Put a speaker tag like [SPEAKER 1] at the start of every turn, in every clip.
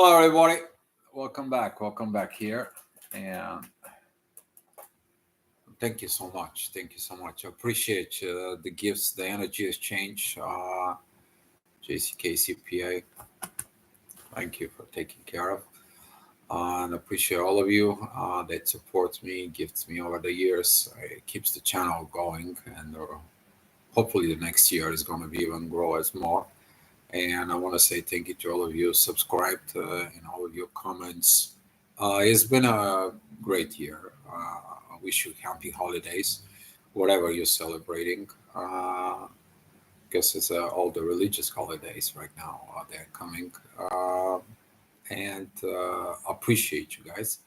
[SPEAKER 1] Hello, everybody. Welcome back. Welcome back here. And thank you so much. Thank you so much. I appreciate the gifts, the energy exchange. JCKCPA, thank you for taking care of. And I appreciate all of you that supports me, gifts me over the years. It keeps the channel going. And hopefully the next year is going to be even grow as more. And I want to say thank you to all of you subscribed and all of your comments. It's been a great year. I wish you happy holidays, whatever you're celebrating. Because it's all the religious holidays right now. They're coming. And appreciate you guys.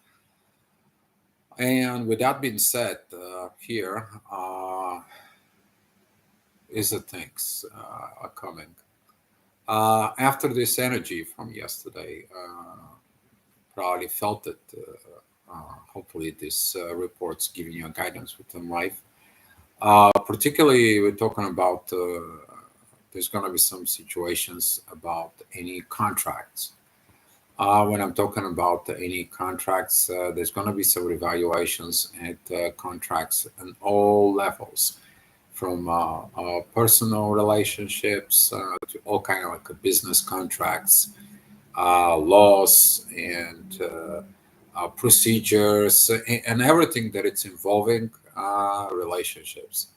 [SPEAKER 1] And with that being said, here is the things are coming. After this energy from yesterday, probably felt it. Hopefully, this report's giving you a guidance within life. Particularly, we're talking about there's going to be some situations about any contracts. When I'm talking about any contracts, there's going to be some evaluations at contracts on all levels, from personal relationships to all kind of like business contracts, laws and procedures and everything that it's involving relationships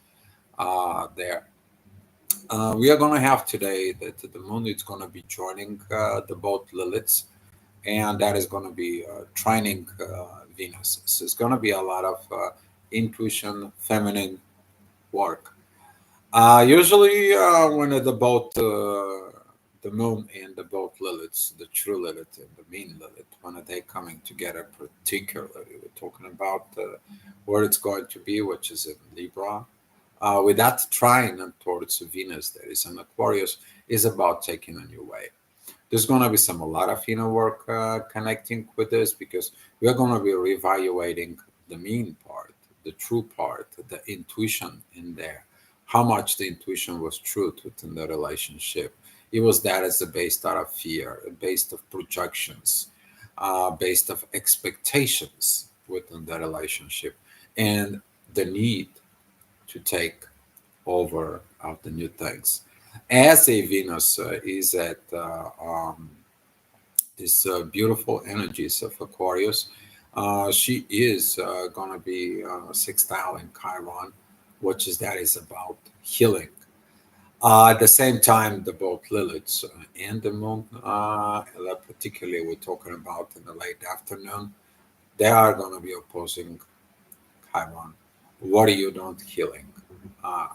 [SPEAKER 1] there. We are going to have today that the moon is going to be joining the both Liliths, and that is going to be trining Venus. So it's going to be a lot of intuition, feminine work. Usually, when the moon and the both Liliths, the true Lilith and the mean Lilith, when they coming together, particularly, we're talking about where it's going to be, which is in Libra. With that trine towards Venus, that is in Aquarius, is about taking a new way. There's going to be a lot of inner work connecting with this because we're going to be reevaluating the mean part, the true part, the intuition in there. How much the intuition was truth within the relationship. It was that as a based out of fear, based of projections, based of expectations within the relationship, and the need to take over of the new things. As a Venus is at this beautiful energies of Aquarius, she is going to be sextile in Chiron, which is that is about healing. At the same time, the both Liliths and the Moon, particularly we're talking about in the late afternoon, they are going to be opposing Chiron. What are you doing healing?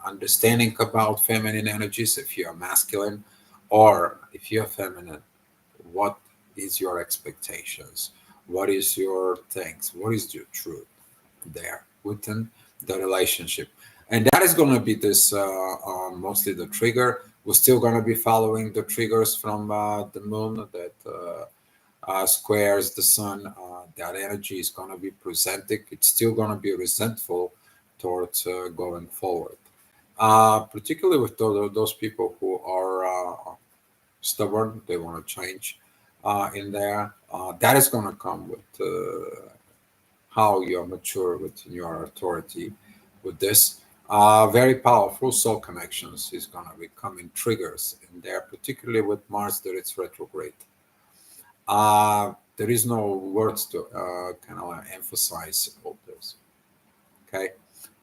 [SPEAKER 1] Understanding about feminine energies, if you're masculine, or if you're feminine, what is your expectations? What is your things? What is your truth there within the relationship? And that is going to be this mostly the trigger. We're still going to be following the triggers from the moon that squares the sun. That energy is going to be presenting. It's still going to be resentful towards going forward. Particularly with those people who are stubborn, they want to change in there. That is going to come with how you're mature with your authority with this. Very powerful soul connections is going to be coming triggers in there, particularly with Mars that it's retrograde. There is no words to kind of emphasize all this. Okay,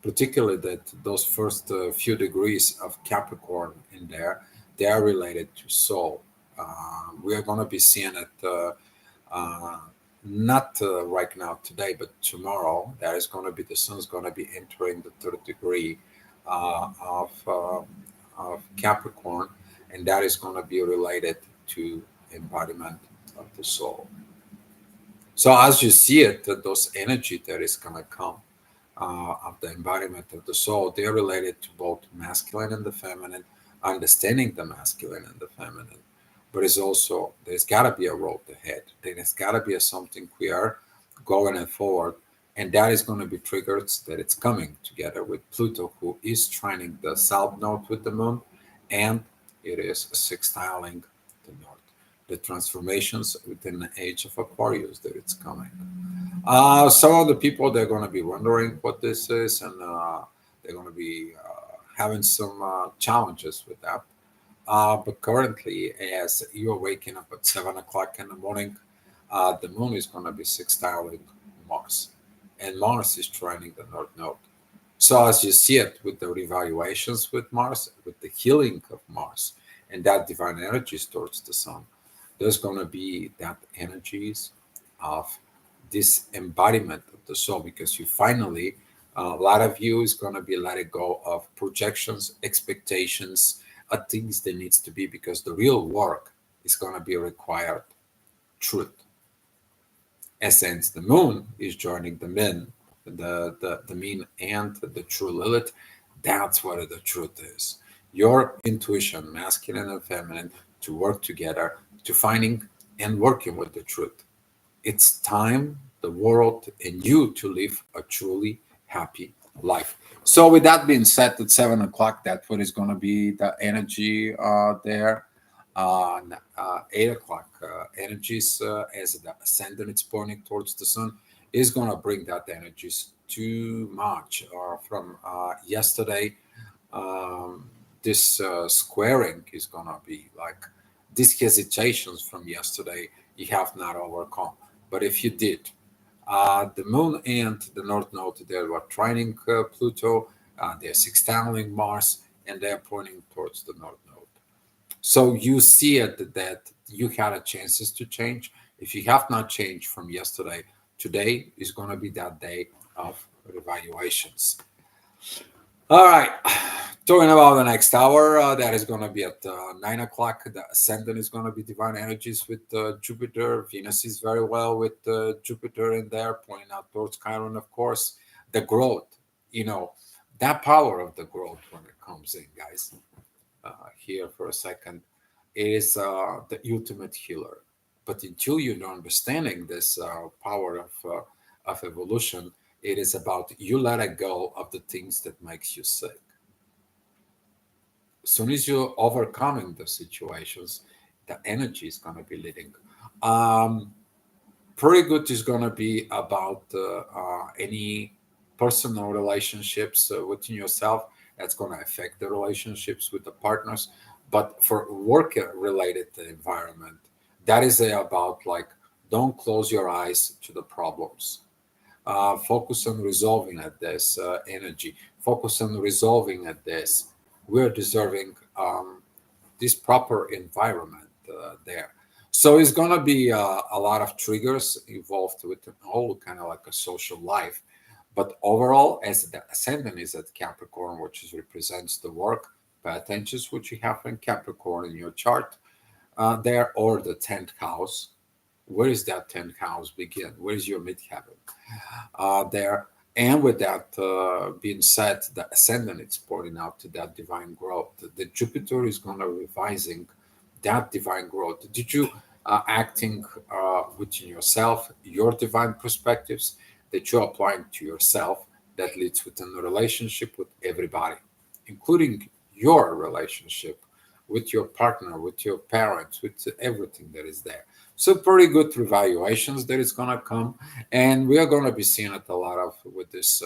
[SPEAKER 1] particularly that those first few degrees of Capricorn in there, they are related to soul. We are going to be seeing it not right now today, but tomorrow. That is going to be the sun's going to be entering the third degree of Capricorn, and that is going to be related to embodiment of the soul. So as you see it, those energy that is going to come of the embodiment of the soul, they're related to both masculine and the feminine, understanding the masculine and the feminine. But it's also, there's got to be a road ahead. There's got to be a something clear going and forward. And that is going to be triggered that it's coming together with Pluto, who is trining the south node with the moon, and it is sextiling the north. the transformations within the age of Aquarius that it's coming. Some of the people, they're going to be wondering what this is, and they're going to be having some challenges with that. But currently, as you're waking up at 7 o'clock in the morning, the moon is going to be sextiling Mars, and Mars is trining the North Node. So, as you see it with the revaluations with Mars, with the healing of Mars, and that divine energies towards the Sun, there's going to be that energies of this embodiment of the soul, because you finally, a lot of you is going to be letting go of projections, expectations, things that needs to be, because the real work is going to be required truth. Essence, the moon is joining the min, the mean and the true Lilith. That's what the truth is. Your intuition, masculine and feminine, to work together, to finding and working with the truth. It's time, the world, and you to live a truly happy life. So, with that being said, at 7 o'clock, that's what is going to be the energy there. 8 o'clock energies as the ascendant it's pointing towards the sun is going to bring that energies too much from yesterday. This squaring is going to be like these hesitations from yesterday you have not overcome. But if you did, the moon and the north node, they were trining Pluto, they're sextiling Mars, and they're pointing towards the north node. So you see it that you had a chances to change. If you have not changed from yesterday, today is going to be that day of revaluations. All right. Talking about the next hour, that is going to be at 9 o'clock. The ascendant is going to be divine energies with Jupiter. Venus is very well with Jupiter in there, pointing out towards Chiron, of course. The growth, that power of the growth when it comes in, guys. Here for a second, is the ultimate healer. But until you're understanding this power of evolution, it is about you letting go of the things that makes you sick. As soon as you're overcoming the situations, the energy is going to be leading. Um, Pretty good is going to be about any personal relationships within yourself. That's going to affect the relationships with the partners. But for work related environment, that is about like, don't close your eyes to the problems. Focus on resolving at this energy. Focus on resolving at this. We're deserving this proper environment there. So it's going to be a lot of triggers involved with the whole kind of like a social life. But overall, as the ascendant is at Capricorn, which is, represents the work, pay attention to what you have in Capricorn in your chart there, or the 10th house. Where is that 10th house begin? Where is your midheaven? There. And with that being said, the ascendant is pointing out to that divine growth. The Jupiter is going to revising that divine growth. Did you acting within yourself, your divine perspectives that you're applying to yourself that leads within the relationship with everybody, including your relationship with your partner, with your parents, with everything that is there. So pretty good revaluations that is going to come, and we are going to be seeing it a lot of with this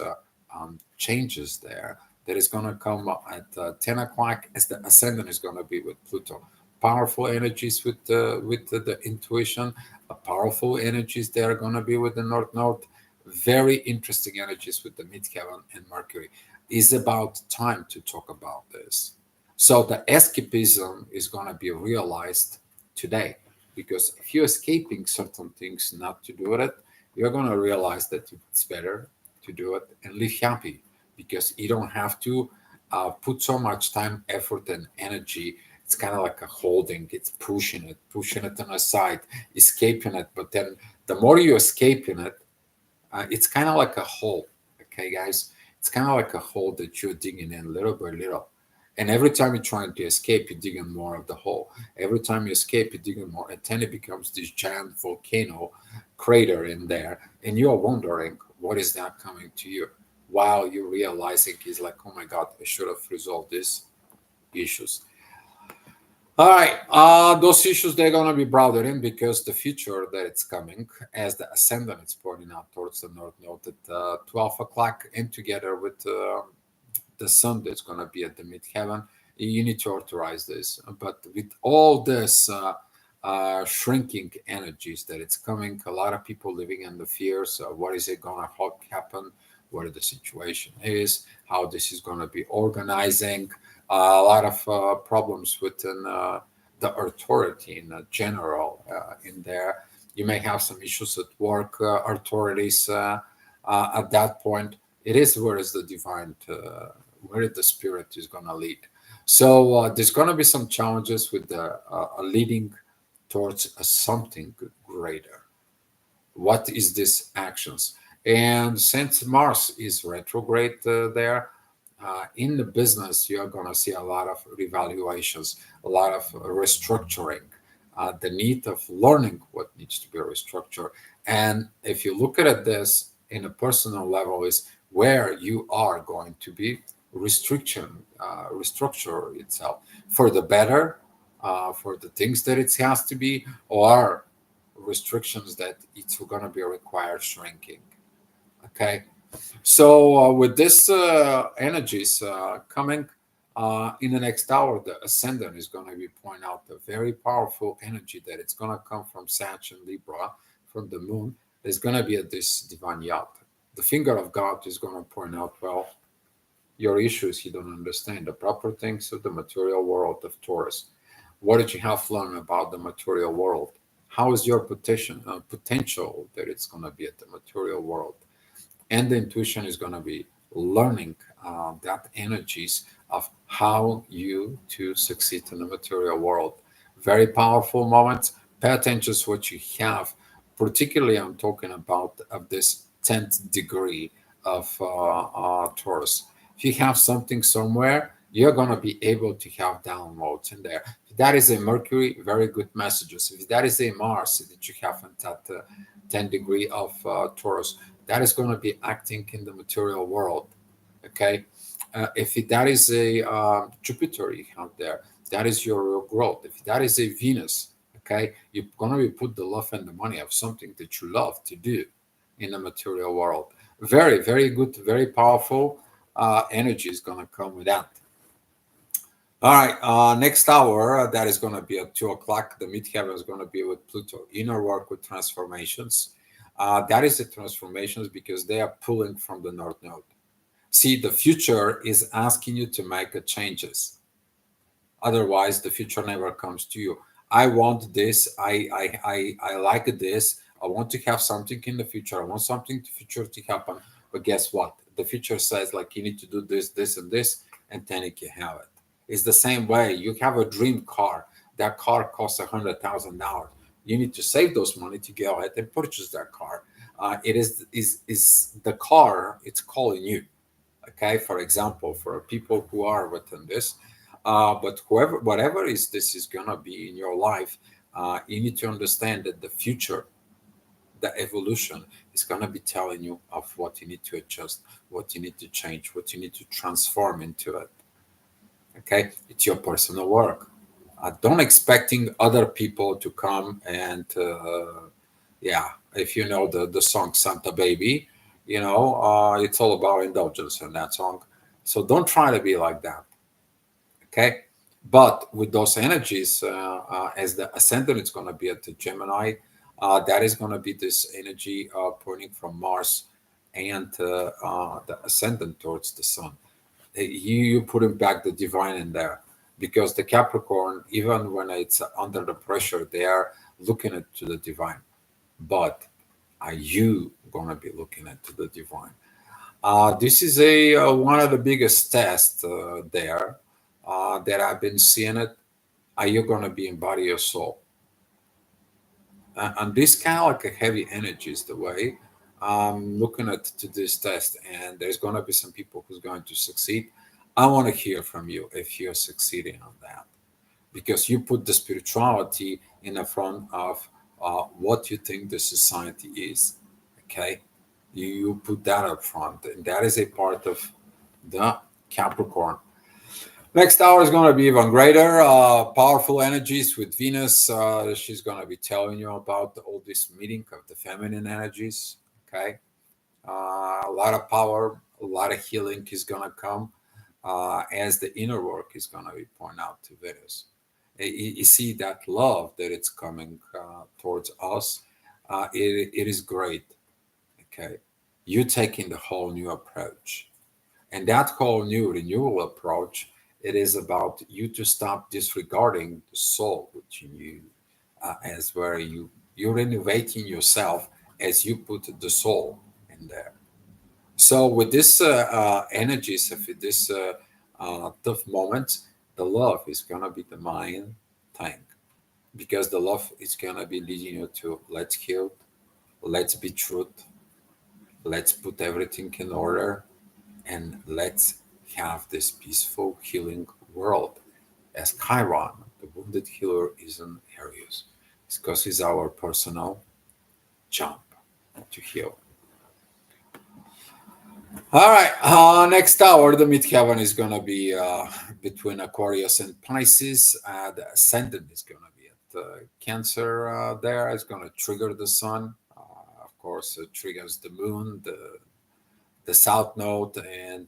[SPEAKER 1] changes there that is going to come at 10 o'clock as the ascendant is going to be with Pluto. Powerful energies with the intuition, powerful energies that are going to be with the North Node. Very interesting energies with the midheaven and Mercury. Is about time to talk about this. So the escapism is going to be realized today, because if you're escaping certain things not to do it, you're going to realize that it's better to do it and live happy, because you don't have to put so much time, effort, and energy. It's kind of like a holding, it's pushing it on the side, escaping it. But then the more you're escaping it, it's kind of like a hole. Okay, guys, it's kind of like a hole that you're digging in little by little. And every time you're trying to escape, you're digging more of the hole. Every time you escape, you're digging more. And then it becomes this giant volcano crater in there. And you're wondering, what is that coming to you? While you're realizing, it's like, oh my God, I should have resolved these issues. All right, those issues they're gonna be broadened in because the future that it's coming, as the ascendant is pointing out towards the north node at 12 o'clock, and together with the sun that's gonna be at the midheaven, you need to authorize this. But with all this shrinking energies that it's coming, a lot of people living in the fears. What is it gonna happen? What the situation is? How this is gonna be organizing? A lot of problems within the authority in general in there. You may have some issues at work authorities at that point. It is where is the divine, where the spirit is going to lead. So there's going to be some challenges with the leading towards something greater. What is this actions? And since Mars is retrograde there, in the business, you're going to see a lot of revaluations, a lot of restructuring, the need of learning what needs to be restructured. And if you look at this in a personal level, is where you are going to be restructure itself for the better, for the things that it has to be, or restrictions that it's going to be required shrinking. Okay, so with this energies coming in the next hour, the ascendant is going to be pointing out the very powerful energy that it's going to come from Sag and Libra, from the moon. Is going to be at this divine yacht. The finger of God is going to point out, well, your issues you don't understand, the proper things of the material world of Taurus. What did you have learned about the material world? How is your potential that it's going to be at the material world? And the intuition is going to be learning that energies of how you to succeed in the material world. Very powerful moments. Pay attention to what you have. Particularly, I'm talking about of this 10th degree of Taurus. If you have something somewhere, you're going to be able to have downloads in there. If that is a Mercury, very good messages. If that is a Mars that you have in that 10 degree of Taurus, that is going to be acting in the material world. Okay, if that is a Jupiter you have there, that is your real growth. If that is a Venus, okay, you're going to be put the love and the money of something that you love to do in the material world. Very, very good, very powerful energy is going to come with that. All right, next hour, that is going to be at 2 o'clock. The midheaven is going to be with Pluto. Inner work with transformations. That is the transformations because they are pulling from the North Node. See, the future is asking you to make changes. Otherwise, the future never comes to you. I want this. I like this. I want to have something in the future. I want something in the future to happen. But guess what? The future says like you need to do this, this, and this, and then you can have it. It's the same way. You have a dream car. That car costs $100,000. You need to save those money to go ahead and purchase that car. It is the car. It's calling you. Okay, for example, for people who are within this, but whoever, whatever is this is gonna be in your life, you need to understand that the future, the evolution, is gonna be telling you of what you need to adjust, what you need to change, what you need to transform into it. Okay, it's your personal work. Don't expecting other people to come and yeah, if you know the song Santa Baby, it's all about indulgence in that song. So don't try to be like that. Okay, but with those energies, as the ascendant is going to be at the Gemini, that is going to be this energy pointing from Mars and the ascendant towards the sun. You putting back the divine in there because the Capricorn, even when it's under the pressure, they are looking to the divine. But are you going to be looking into the divine? This is a one of the biggest tests there that I've been seeing it. Are you going to be embody your soul? And this kind of like a heavy energy is the way I'm looking at to this test, and there's going to be some people who's going to succeed. I want to hear from you if you're succeeding on that because you put the spirituality in the front of what you think the society is. Okay, you put that up front, and that is a part of the Capricorn. Next hour is going to be even greater. Powerful energies with Venus. She's going to be telling you about all this meeting of the feminine energies. Okay. A lot of power, a lot of healing is going to come as the inner work is going to be pointed out to Venus. You see that love that it's coming towards us. It is great. Okay. You're taking the whole new approach. And that whole new renewal approach, it is about you to stop disregarding the soul within you, as where you're renovating yourself as you put the soul in there. So with this energies of this tough moments, the love is gonna be the main thing because the love is gonna be leading you to let's heal, let's be truth, let's put everything in order, and let's have this peaceful healing world. As Chiron, the wounded healer, is in Aries. It's because it's our personal jump to heal. All right, next hour, the midheaven is going to be between Aquarius and Pisces. The ascendant is going to be at Cancer there. It's going to trigger the sun. Of course, it triggers the moon, the south node, and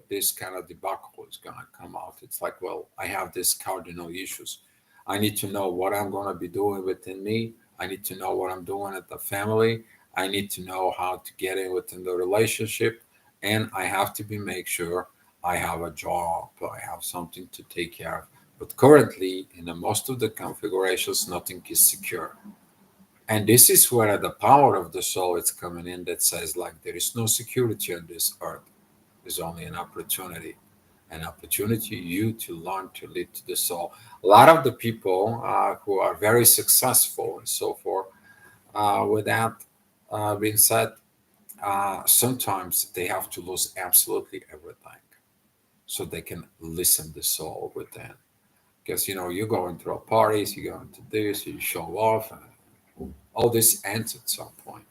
[SPEAKER 1] this kind of debacle is going to come out. It's like, well, I have these cardinal issues. I need to know what I'm going to be doing within me. I need to know what I'm doing at the family. I need to know how to get in within the relationship. And I have to be make sure I have a job. I have something to take care of. But currently, in the most of the configurations, nothing is secure. And this is where the power of the soul is coming in that says, like, there is no security on this earth. There's only an opportunity you to learn to lead to the soul. A lot of the people who are very successful and so forth, with that being said, sometimes they have to lose absolutely everything so they can listen the soul within. Because, you're going through parties, you go into this, you show off, and all this ends at some point.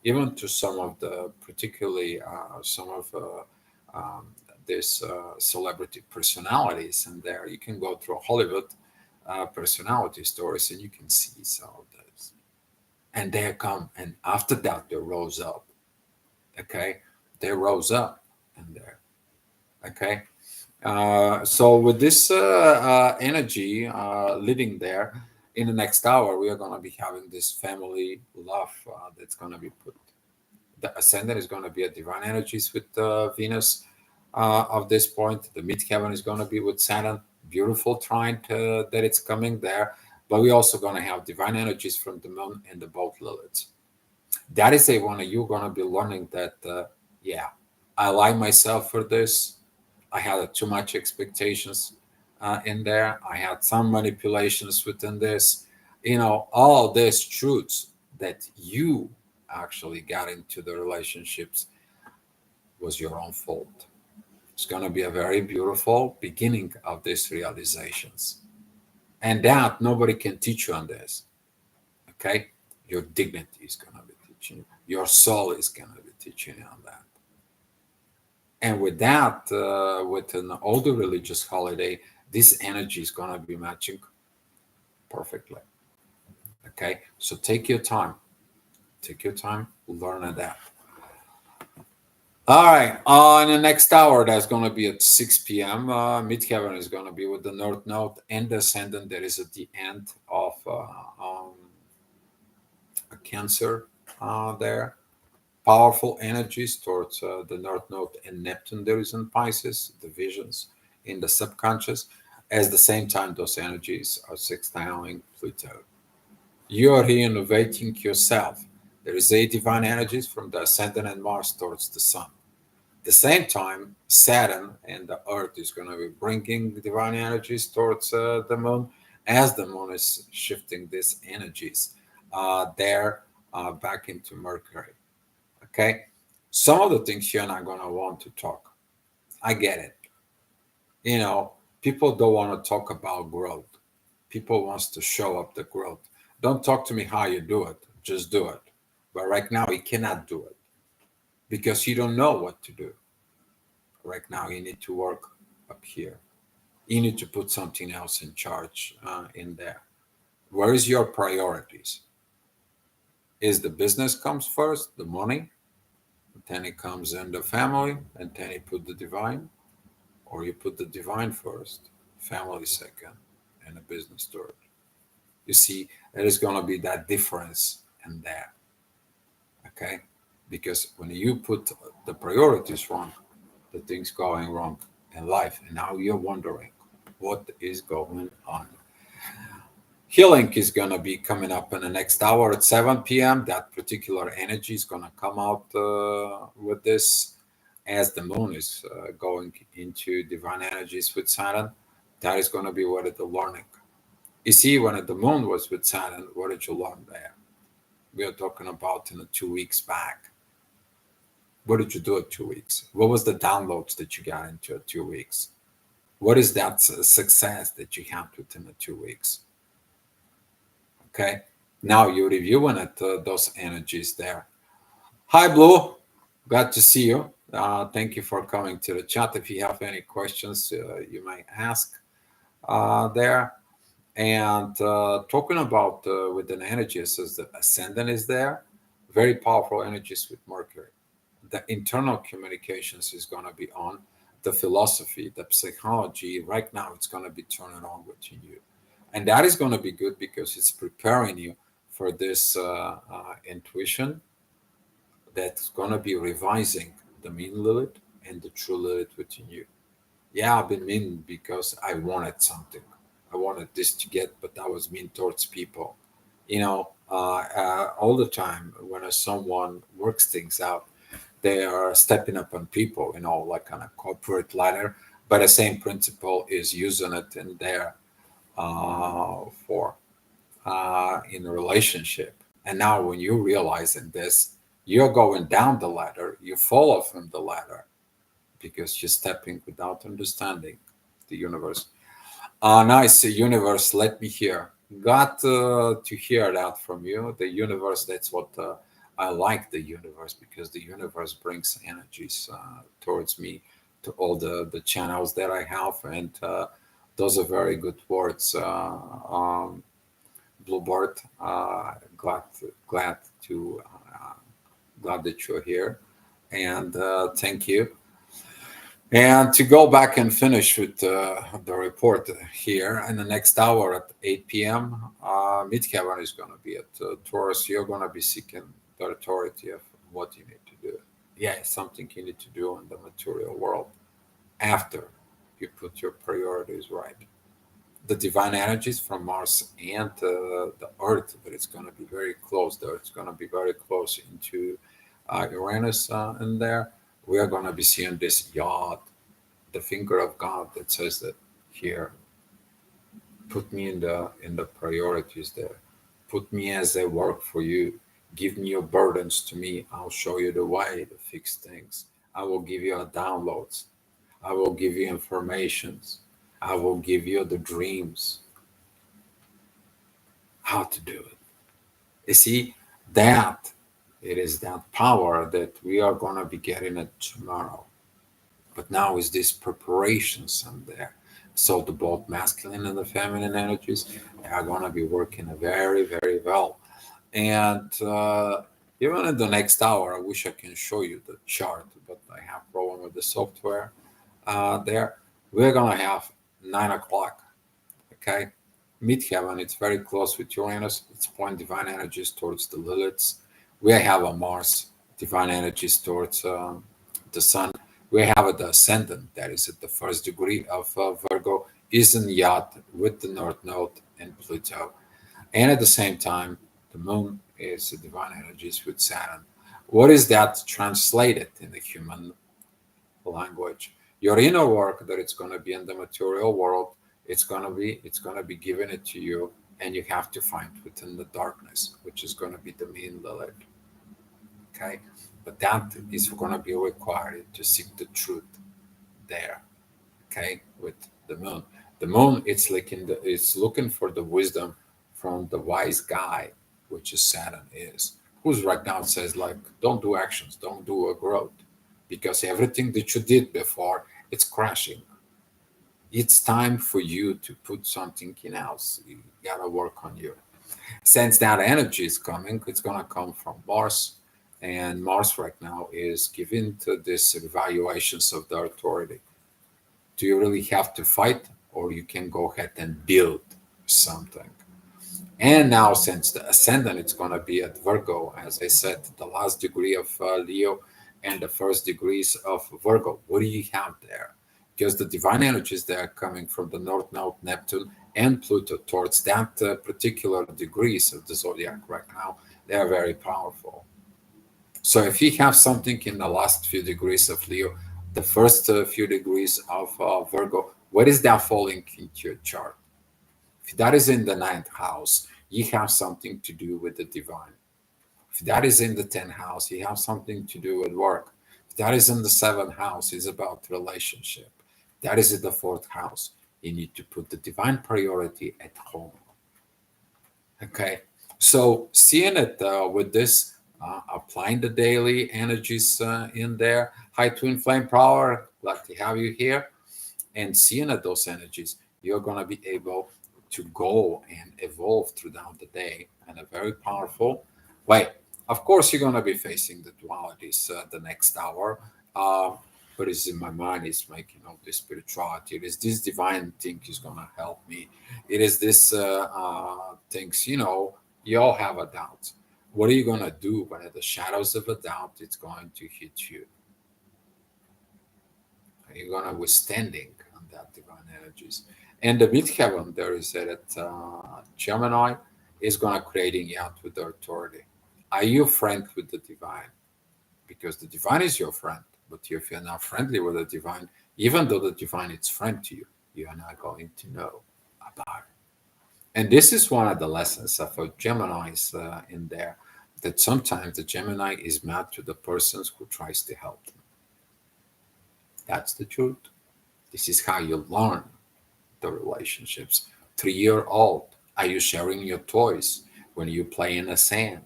[SPEAKER 1] Even to some of the, particularly some of these celebrity personalities, and there you can go through Hollywood personality stories, and you can see some of those. And they come, and after that, they rose up. Okay, they rose up, and there. Okay, so with this energy living there, in the next hour, we are going to be having this family love that's going to be put. The ascendant is going to be at divine energies with Venus of this point. The midheaven is going to be with Saturn. Beautiful trine that it's coming there. But we're also going to have divine energies from the moon and the both Liliths. That is a one you're going to be learning that, yeah, I like myself for this. I had too much expectations in there. I had some manipulations within this. All these truths that you actually got into the relationships was your own fault. It's going to be a very beautiful beginning of these realizations. And that nobody can teach you on this. Okay? Your dignity is going to be teaching you. Your soul is going to be teaching you on that. And with that, with an older religious holiday, this energy is going to be matching perfectly. Okay, so take your time. Take your time, learn that. All right, in the next hour, that's going to be at 6 p.m. Midheaven is going to be with the North Node and the Ascendant that is at the end of a Cancer there. Powerful energies towards the North Node and Neptune there is in Pisces, the visions in the subconscious. At the same time, those energies are sextiling Pluto. You are renovating yourself. There is a divine energies from the Ascendant and Mars towards the Sun. At the same time, Saturn and the Earth is going to be bringing divine energies towards the Moon as the Moon is shifting these energies there back into Mercury. Okay, some of the things you're not going to want to talk. I get it. People don't want to talk about growth. People wants to show up the growth. Don't talk to me how you do it. Just do it. But right now, you cannot do it because you don't know what to do. Right now, you need to work up here. You need to put something else in charge in there. Where is your priorities? Is the business comes first, the money, then it comes in the family, and then you put the divine, or you put the divine first, family second, and the business third. You see, there is going to be that difference in there, okay? Because when you put the priorities wrong, the things going wrong in life, and now you're wondering what is going on. Healing is going to be coming up in the next hour at 7 p.m. That particular energy is going to come out with this as the moon is going into divine energies with Saturn. That is going to be what the learning. You see, when the moon was with Saturn, what did you learn there? We are talking about in the 2 weeks back. What did you do at 2 weeks? What was the downloads that you got into at 2 weeks? What is that success that you had within the 2 weeks? Okay, now you're reviewing it, those energies there. Hi, Blue. Glad to see you. Thank you for coming to the chat. If you have any questions, you might ask there. And talking about with an energy, says the ascendant is there. Very powerful energies with Mercury. The internal communications is going to be on. The philosophy, the psychology, right now it's going to be turning on within you. And that is going to be good because it's preparing you for this intuition that's going to be revising the mean Lilith and the true Lilith within you. Yeah, I've been mean because I wanted something. I wanted this to get, but I was mean towards people. All the time when someone works things out, they are stepping up on people, like on a corporate ladder. But the same principle is using it in there for in a relationship. And now when you realize in this, you're going down the ladder, you fall off from the ladder because you're stepping without understanding the universe. Nice, universe, let me hear. Got to hear that from you. The universe, that's what I like the universe, because the universe brings energies towards me to all the channels that I have. And those are very good words. Bluebird, glad that you're here, and thank you. And to go back and finish with the report here in the next hour at 8 p.m., Midheaven is going to be at Taurus. You're going to be seeking the authority of what you need to do. Yeah, it's something you need to do in the material world after you put your priorities right. The divine energies from Mars and the Earth, but it's going to be very close there. It's going to be very close into Uranus in there. We are going to be seeing this yod, the finger of God that says that here. Put me in the priorities there. Put me as I work for you. Give me your burdens to me. I'll show you the way to fix things. I will give you downloads. I will give you informations. I will give you the dreams. How to do it. You see, that it is that power that we are going to be getting it tomorrow. But now is this preparations in there. So the both masculine and the feminine energies, they are going to be working very, very well. And even in the next hour, I wish I can show you the chart, but I have problem with the software there. We're going to have 9 o'clock, okay? Midheaven, it's very close with Uranus. It's point divine energies towards the Liliths. We have a Mars, divine energies towards the Sun. We have the ascendant that is at the first degree of Virgo, is in Yacht with the North Node and Pluto. And at the same time, the moon is the divine energies with Saturn. What is that translated in the human language? Your inner work that it's going to be in the material world, it's going to be given it to you, and you have to find within the darkness, which is going to be the mean Lilith. Okay, but that is going to be required to seek the truth there. Okay, with the moon. The moon, it's like it's looking for the wisdom from the wise guy, which is Saturn is, who's right now says like, don't do actions, don't do a growth, because everything that you did before, it's crashing. It's time for you to put something in else. You gotta work on you. Since that energy is coming, it's gonna come from Mars, and Mars right now is giving to this evaluations of the authority. Do you really have to fight, or you can go ahead and build something? And now, since the ascendant is going to be at Virgo, as I said, the last degree of Leo and the first degrees of Virgo, what do you have there? Because the divine energies that are coming from the North Node, Neptune, and Pluto towards that particular degrees of the zodiac right now, they are very powerful. So if you have something in the last few degrees of Leo, the first few degrees of Virgo, what is that falling into your chart? If that is in the ninth house, you have something to do with the divine. If that is in the 10th house, you have something to do with work. If that is in the seventh house, it's about relationship. That is in the fourth house. You need to put the divine priority at home. Okay. So seeing it with this, applying the daily energies in there. Hi, Twin Flame Power. Glad to have you here. And seeing at those energies, you're going to be able to go and evolve throughout the day in a very powerful way. Of course, you're going to be facing the dualities the next hour. But it's in my mind, it's making of this spirituality. It is this divine thing is going to help me. It is this things, you all have a doubt. What are you going to do when the shadows of a doubt it's going to hit you? Are you going to withstanding on that divine energies? And the midheaven there is that Gemini is going to creating out with the authority. Are you friend with the divine? Because the divine is your friend. But if you're not friendly with the divine, even though the divine is friend to you, you are not going to know about it. And this is one of the lessons of a Gemini's in there, that sometimes the Gemini is mad to the persons who tries to help them. That's the truth. This is how you learn the relationships. 3 year old, are you sharing your toys when you play in the sand?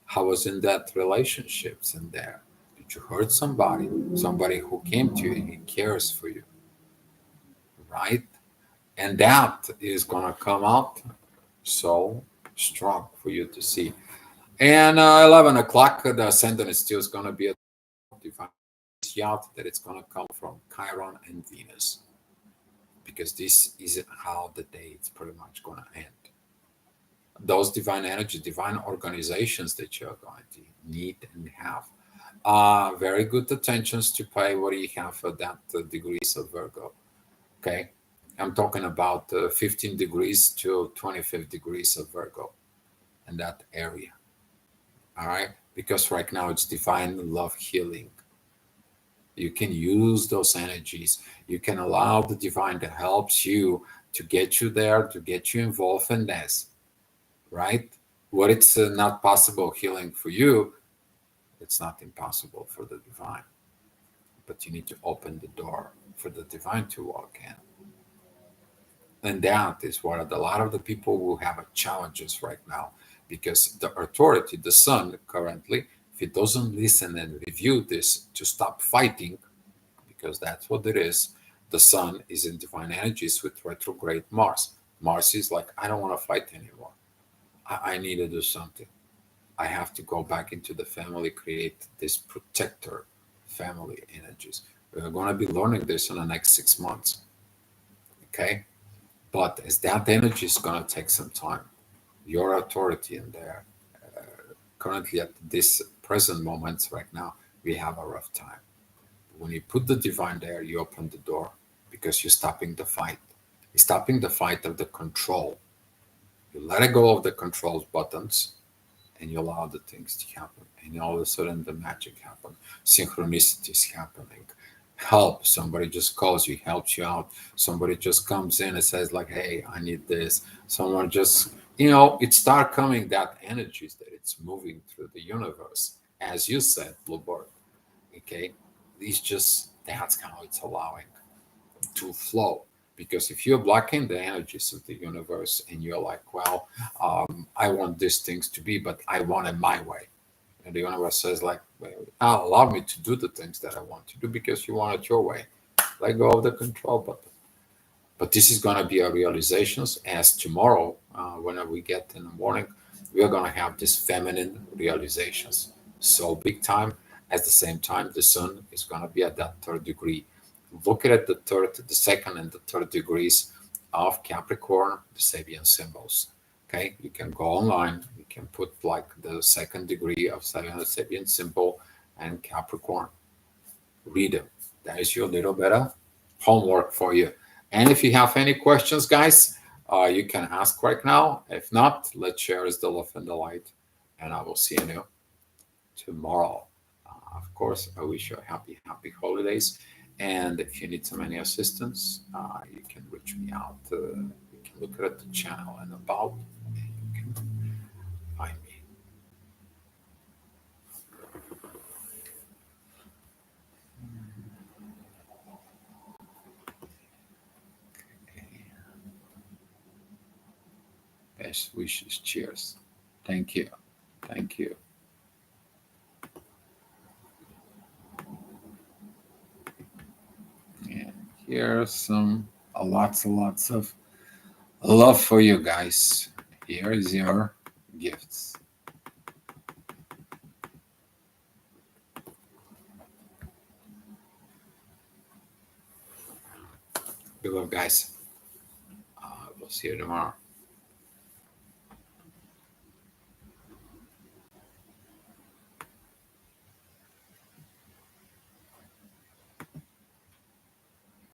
[SPEAKER 1] How was in that relationships in there? Did you hurt somebody who came to you and he cares for you, right? And that is gonna come out so strong for you to see. And 11 o'clock, the ascendant is still going to be a divine out that it's going to come from Chiron and Venus, because this is how the day is pretty much going to end. Those divine energy, divine organizations that you're going to need and have very good attentions to pay. What do you have for that degrees of Virgo? Okay. I'm talking about 15 degrees to 25 degrees of Virgo in that area. All right. Because right now it's divine love healing. You can use those energies. You can allow the divine to help you to get you there, to get you involved in this, right? What it's not possible healing for you, it's not impossible for the divine. But you need to open the door for the divine to walk in. And that is what a lot of the people who have challenges right now, because the authority, the sun currently, if it doesn't listen and review this to stop fighting, because that's what it is, the sun is in divine energies with retrograde Mars. Mars is like, I don't want to fight anymore. I need to do something. I have to go back into the family, create this protector family energies. We're going to be learning this in the next 6 months. Okay. But as that energy is going to take some time, your authority in there, currently at this present moment right now, we have a rough time. When you put the divine there, you open the door, because you're stopping the fight. You're stopping the fight of the control. You let it go of the control buttons, and you allow the things to happen. And all of a sudden, the magic happens. Synchronicity is happening. Help. Somebody just calls you, helps you out. Somebody just comes in and says, like, hey, I need this. Someone just, it start coming, that energies that it's moving through the universe. As you said, Bluebird. Okay. It's just, that's how it's allowing to flow. Because if you're blocking the energies of the universe and you're like, well, I want these things to be, but I want it my way. And the universe says, like, well, allow me to do the things that I want to do because you want it your way. Let go of the control button. But this is going to be a realizations, as tomorrow, whenever we get in the morning, we are going to have this feminine realizations. So big time. At the same time, the sun is going to be at that third degree. Looking at the second and the third degrees of Capricorn, the Sabian symbols. Okay, you can go online, you can put like the second degree of Sabian symbol and Capricorn. Read them. That is your little bit of homework for you. And if you have any questions, guys, you can ask right now. If not, let's share the love and the light. And I will see you tomorrow. Of course, I wish you a happy holidays. And if you need some any assistance, you can reach me out. You can look at the channel and about, and you can find me. Best wishes. Cheers. Thank you. Thank you. And here's some lots and lots of love for you guys. Here is your gifts. Good luck, guys. We'll see you tomorrow.